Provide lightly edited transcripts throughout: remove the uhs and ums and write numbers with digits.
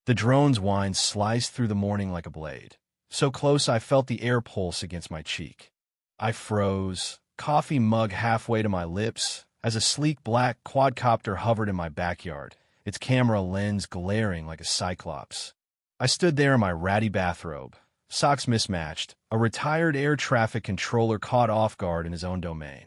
The drone's whine sliced through the morning like a blade, so close I felt the air pulse against my cheek. I froze, coffee mug halfway to my lips, as a sleek black quadcopter hovered in my backyard, its camera lens glaring like a cyclops. I stood there in my ratty bathrobe, socks mismatched, a retired air traffic controller caught off guard in his own domain.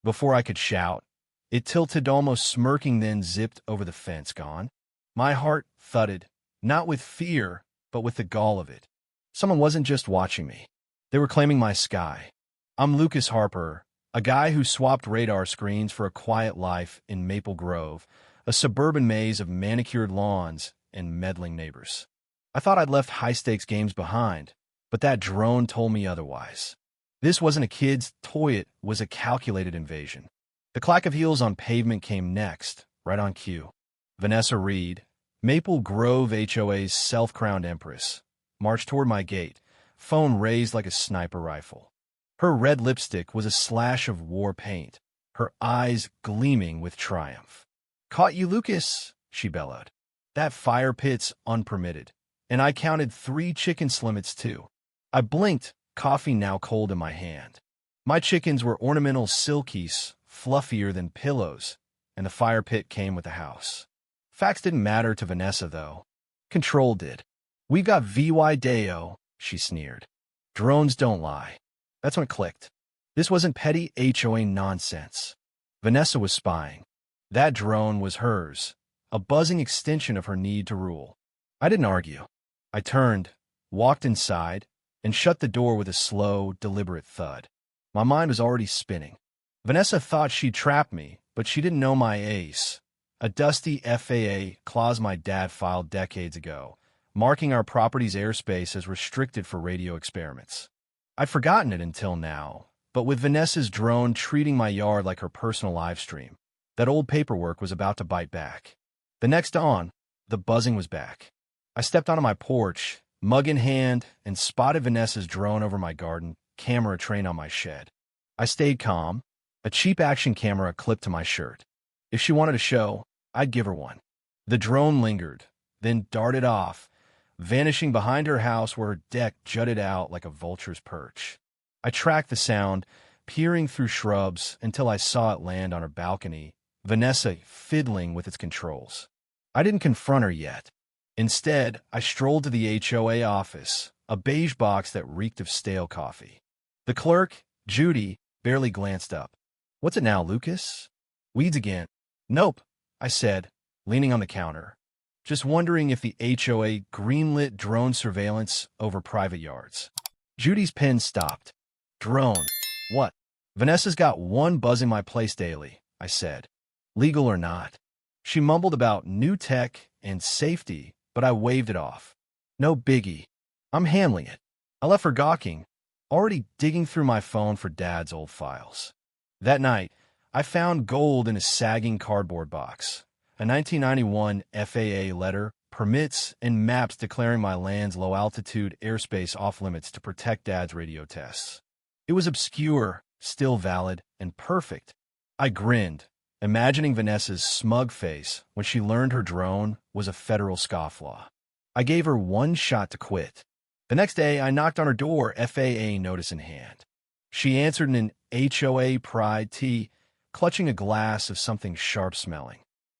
Before I could shout, it tilted almost smirking, then zipped over the fence, gone. My heart thudded, not with fear, but with the gall of it. Someone wasn't just watching me. They were claiming my sky. I'm Lucas Harper, a guy who swapped radar screens for a quiet life in Maple Grove, a suburban maze of manicured lawns and meddling neighbors. I thought I'd left high-stakes games behind, but that drone told me otherwise. This wasn't a kid's toy, it was a calculated invasion. The clack of heels on pavement came next, right on cue. Vanessa Reed, Maple Grove HOA's self-crowned empress, marched toward my gate, phone raised like a sniper rifle. Her red lipstick was a slash of war paint, her eyes gleaming with triumph. "Caught you, Lucas," she bellowed. "That fire pit's unpermitted." And I counted 3 chicken slimmets, too. I blinked, coffee now cold in my hand. My chickens were ornamental silkies, fluffier than pillows, and the fire pit came with the house. Facts didn't matter to Vanessa, though. Control did. "We got VY Deo," she sneered. "Drones don't lie." That's when it clicked. This wasn't petty HOA nonsense. Vanessa was spying. That drone was hers, a buzzing extension of her need to rule. I didn't argue. I turned, walked inside, and shut the door with a slow, deliberate thud. My mind was already spinning. Vanessa thought she'd trapped me, but she didn't know my ace, a dusty FAA clause my dad filed decades ago, marking our property's airspace as restricted for radio experiments. I'd forgotten it until now, but with Vanessa's drone treating my yard like her personal live stream, that old paperwork was about to bite back. The next dawn, the buzzing was back. I stepped onto my porch, mug in hand, and spotted Vanessa's drone over my garden, camera trained on my shed. I stayed calm, a cheap action camera clipped to my shirt. If she wanted a show, I'd give her one. The drone lingered, then darted off, vanishing behind her house where her deck jutted out like a vulture's perch. I tracked the sound, peering through shrubs until I saw it land on her balcony, Vanessa fiddling with its controls. I didn't confront her yet. Instead, I strolled to the HOA office, a beige box that reeked of stale coffee. The clerk, Judy, barely glanced up. "What's it now, Lucas?" "Weeds again." "Nope," I said, leaning on the counter, just wondering if the HOA greenlit drone surveillance over private yards. Judy's pen stopped. "Drone? What?" "Vanessa's got one buzzing my place daily," I said. "Legal or not." She mumbled about new tech and safety, but I waved it off. "No biggie. I'm handling it." I left her gawking, already digging through my phone for Dad's old files. That night, I found gold in a sagging cardboard box, a 1991 FAA letter, permits, and maps declaring my land's low-altitude airspace off-limits to protect Dad's radio tests. It was obscure, still valid, and perfect. I grinned, imagining Vanessa's smug face when she learned her drone was a federal scofflaw. I gave her one shot to quit. The next day, I knocked on her door, FAA notice in hand. She answered in an HOA pride tea, clutching a glass of something sharp-smelling.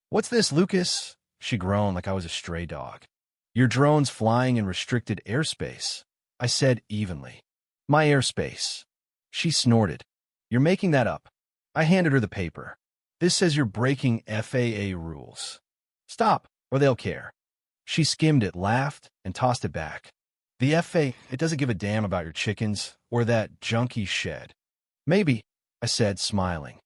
"What's this, Lucas?" She groaned like I was a stray dog. "Your drone's flying in restricted airspace," I said evenly. "My airspace." She snorted. "You're making that up." I handed her the paper. "This says you're breaking FAA rules." "Stop, or they'll care." She skimmed it, laughed, and tossed it back. "The FAA, it doesn't give a damn about your chickens or that junky shed." "Maybe," I said, smiling.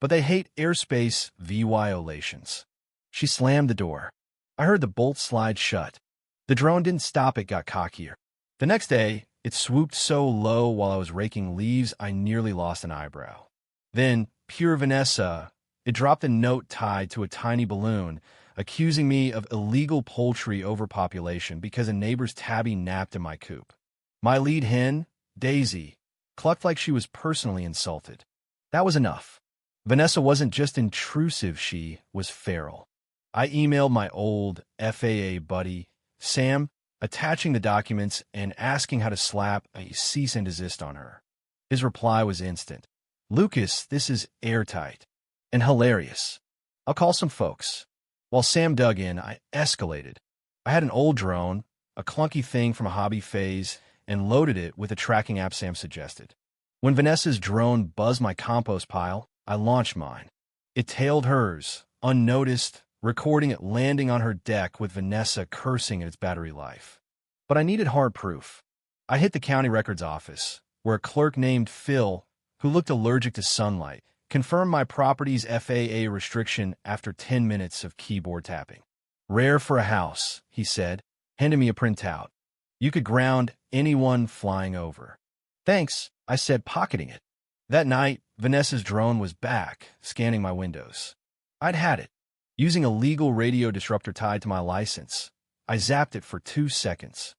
"But they hate airspace violations." She slammed the door. I heard the bolt slide shut. The drone didn't stop, it got cockier. The next day, it swooped so low while I was raking leaves I nearly lost an eyebrow. Then, pure Vanessa, it dropped a note tied to a tiny balloon, accusing me of illegal poultry overpopulation because a neighbor's tabby napped in my coop. My lead hen, Daisy, clucked like she was personally insulted. That was enough. Vanessa wasn't just intrusive, she was feral. I emailed my old FAA buddy, Sam, attaching the documents and asking how to slap a cease and desist on her. His reply was instant. Lucas, this is airtight. And hilarious. I'll call some folks. While Sam dug in, I escalated. I had an old drone, a clunky thing from a hobby phase, and loaded it with a tracking app Sam suggested. When Vanessa's drone buzzed my compost pile, I launched mine. It tailed hers, unnoticed, recording it landing on her deck with Vanessa cursing at its battery life. But I needed hard proof. I hit the county records office, where a clerk named Phil, who looked allergic to sunlight, confirmed my property's FAA restriction after 10 minutes of keyboard tapping. Rare for a house, he said, handing me a printout. You could ground anyone flying over. Thanks, I said, pocketing it. That night, Vanessa's drone was back, scanning my windows. I'd had it. Using a legal radio disruptor tied to my license, I zapped it for 2 seconds.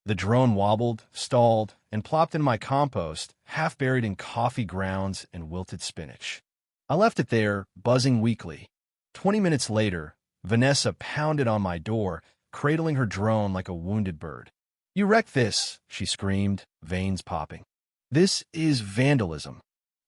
The drone wobbled, stalled, and plopped in my compost, half buried in coffee grounds and wilted spinach. I left it there, buzzing weakly. 20 minutes later, Vanessa pounded on my door, cradling her drone like a wounded bird. You wrecked this, she screamed, veins popping. This is vandalism.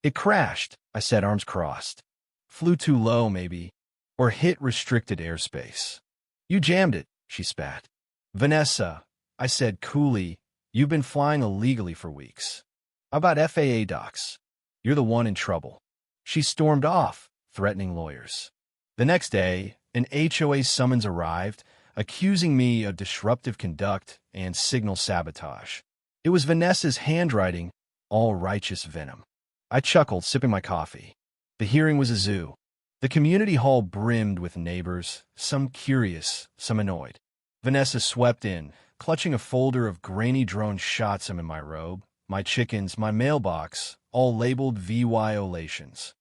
It crashed, I said, arms crossed. Flew too low, maybe, or hit restricted airspace. You jammed it, she spat. Vanessa, I said coolly, you've been flying illegally for weeks. How about FAA docs? You're the one in trouble. She stormed off, threatening lawyers. The next day, an HOA summons arrived, accusing me of disruptive conduct and signal sabotage. It was Vanessa's handwriting, all righteous venom. I chuckled, sipping my coffee. The hearing was a zoo. The community hall brimmed with neighbors, some curious, some annoyed. Vanessa swept in, clutching a folder of grainy drone shots in my robe, my chickens, my mailbox, all labeled VY-olations.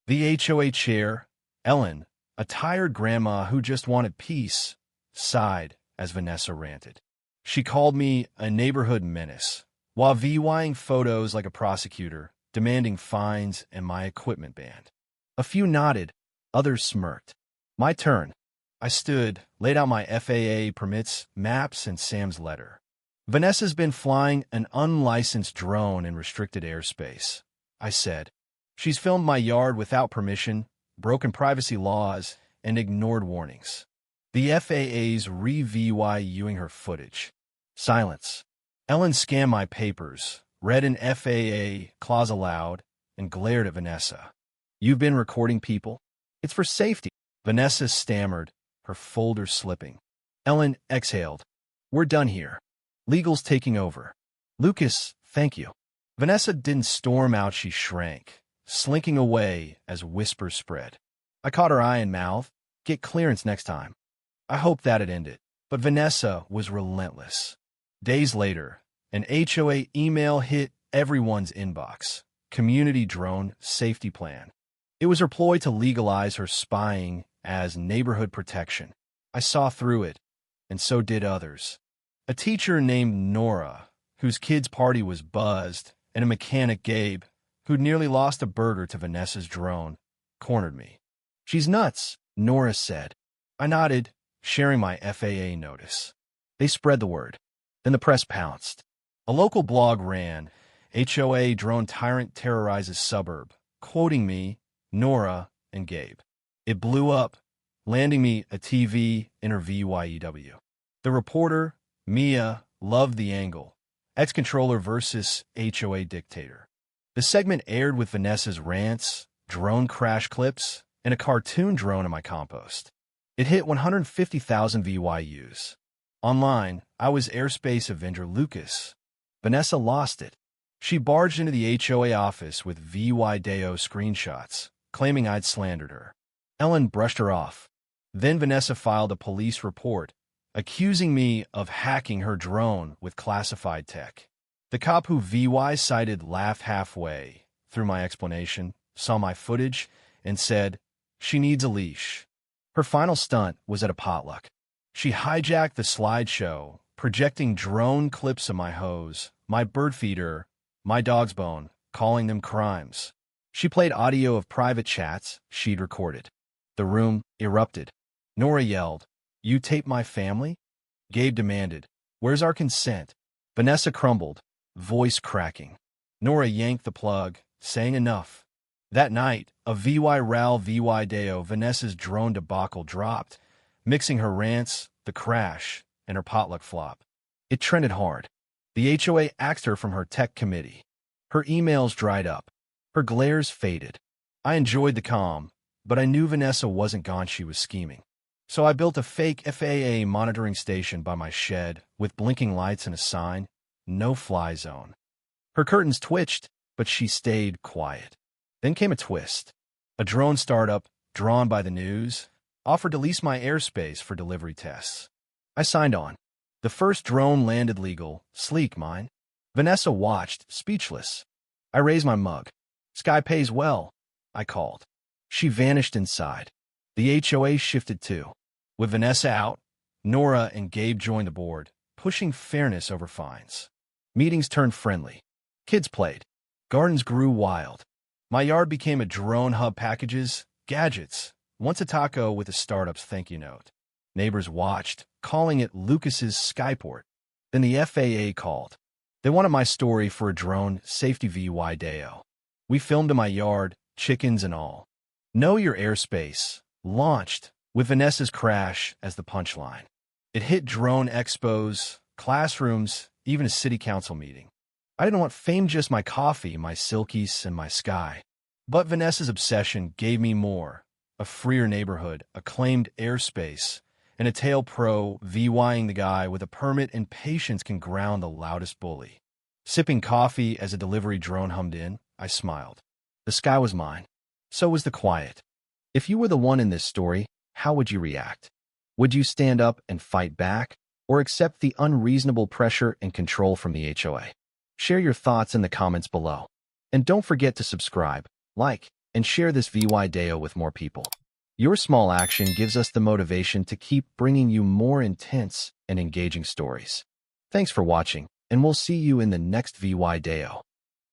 The HOA chair, Ellen, a tired grandma who just wanted peace, sighed as Vanessa ranted. She called me a neighborhood menace, while VYing photos like a prosecutor, demanding fines and my equipment banned. A few nodded, others smirked. My turn. I stood, laid out my FAA permits, maps, and Sam's letter. Vanessa's been flying an unlicensed drone in restricted airspace, I said. She's filmed my yard without permission, broken privacy laws, and ignored warnings. The FAA's re-VYUing her footage. Silence. Ellen scanned my papers, read an FAA clause aloud, and glared at Vanessa. You've been recording people? It's for safety. Vanessa stammered, her folder slipping. Ellen exhaled. We're done here. Legal's taking over. Lucas, thank you. Vanessa didn't storm out, she shrank, slinking away as whispers spread. I caught her eye and mouth. Get clearance next time. I hoped that'd end it, but Vanessa was relentless. Days later, an HOA email hit everyone's inbox. Community drone safety plan. It was her ploy to legalize her spying as neighborhood protection. I saw through it, and so did others. A teacher named Nora, whose kid's party was buzzed, and a mechanic, Gabe, who'd nearly lost a burger to Vanessa's drone, cornered me. She's nuts, Nora said. I nodded, sharing my FAA notice. They spread the word. Then the press pounced. A local blog ran, HOA drone tyrant terrorizes suburb, quoting me, Nora, and Gabe. It blew up, landing me a TV interview YEW. The reporter, Mia, loved the angle. Ex-controller versus HOA dictator. The segment aired with Vanessa's rants, drone crash clips, and a cartoon drone in my compost. It hit 150,000 VYUs. Online, I was airspace avenger Lucas. Vanessa lost it. She barged into the HOA office with VY-Deo screenshots, claiming I'd slandered her. Ellen brushed her off. Then Vanessa filed a police report, accusing me of hacking her drone with classified tech. The cop who VY cited laughed halfway through my explanation, saw my footage, and said, she needs a leash. Her final stunt was at a potluck. She hijacked the slideshow, projecting drone clips of my hose, my bird feeder, my dog's bone, calling them crimes. She played audio of private chats she'd recorded. The room erupted. Nora yelled, "You taped my family? Gabe demanded, "Where's our consent?" Vanessa crumbled, voice cracking. Nora yanked the plug, saying enough. That night, a VY Ral VY Deo Vanessa's drone debacle dropped, mixing her rants, the crash, and her potluck flop. It trended hard. The HOA axed her from her tech committee. Her emails dried up. Her glares faded. I enjoyed the calm, but I knew Vanessa wasn't gone. She was scheming. So I built a fake FAA monitoring station by my shed with blinking lights and a sign, "No fly zone." Her curtains twitched, but she stayed quiet. Then came a twist. A drone startup, drawn by the news, offered to lease my airspace for delivery tests. I signed on. The first drone landed legal, sleek mine. Vanessa watched, speechless. I raised my mug. "Sky pays well," I called. She vanished inside. The HOA shifted too. With Vanessa out, Nora and Gabe joined the board, pushing fairness over fines. Meetings turned friendly. Kids played. Gardens grew wild. My yard became a drone hub. Packages, gadgets, once a taco with a startup's thank you note. Neighbors watched, calling it Lucas's Skyport. Then the FAA called. They wanted my story for a drone safety VY Deo. We filmed in my yard, chickens and all. Know Your Airspace launched with Vanessa's crash as the punchline. It hit drone expos, classrooms, even a city council meeting. I didn't want fame, just my coffee, my silkies, and my sky. But Vanessa's obsession gave me more. A freer neighborhood, acclaimed airspace, and a tail pro VYing the guy with a permit and patience can ground the loudest bully. Sipping coffee as a delivery drone hummed in, I smiled. The sky was mine. So was the quiet. If you were the one in this story, how would you react? Would you stand up and fight back, or accept the unreasonable pressure and control from the HOA? Share your thoughts in the comments below. And don't forget to subscribe, like, and share this VY Deo with more people. Your small action gives us the motivation to keep bringing you more intense and engaging stories. Thanks for watching, and we'll see you in the next VY Deo.